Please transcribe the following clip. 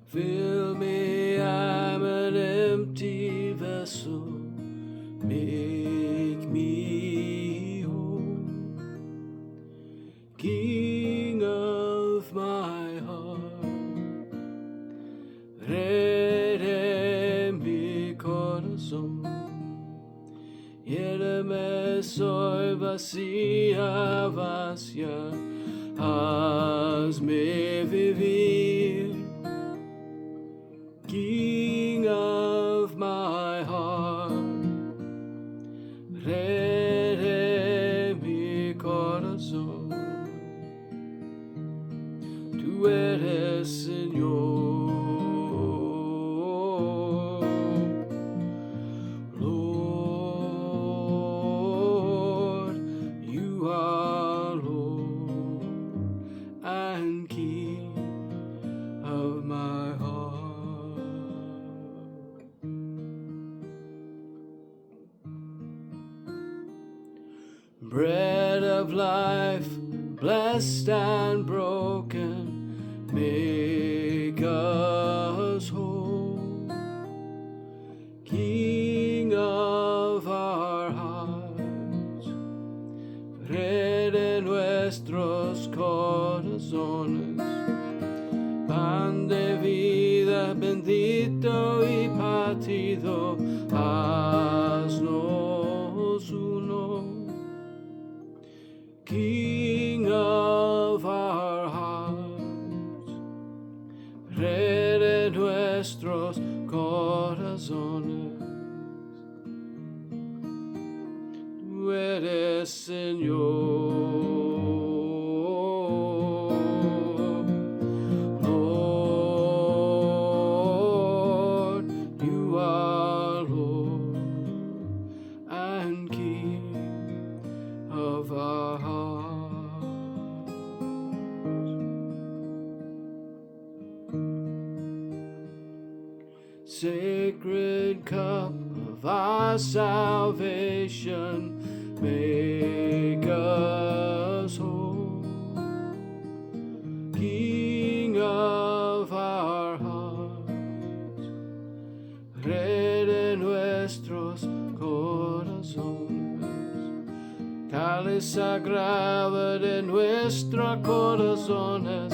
Fill me, I'm an empty vessel. Make me whole, King of my heart. Rede mi corazón. Lléname, soy vacía, vacía. Hazme vivir, King of my heart. Rede mi corazón. Tú eres Señor. Lord, you are Lord and King of my heart. Bread of life, blessed and broken, make us whole. King of our hearts, rede nuestros corazones, pan de vida bendito y partido, haznos uno. King of our hearts, rede nuestros corazones. Tú eres Señor. Lord, you are Lord and King of our hearts. Sacred cup of our salvation, make us whole. King of our hearts, rede nuestros corazones. Cáliz sagrado de nuestros corazones,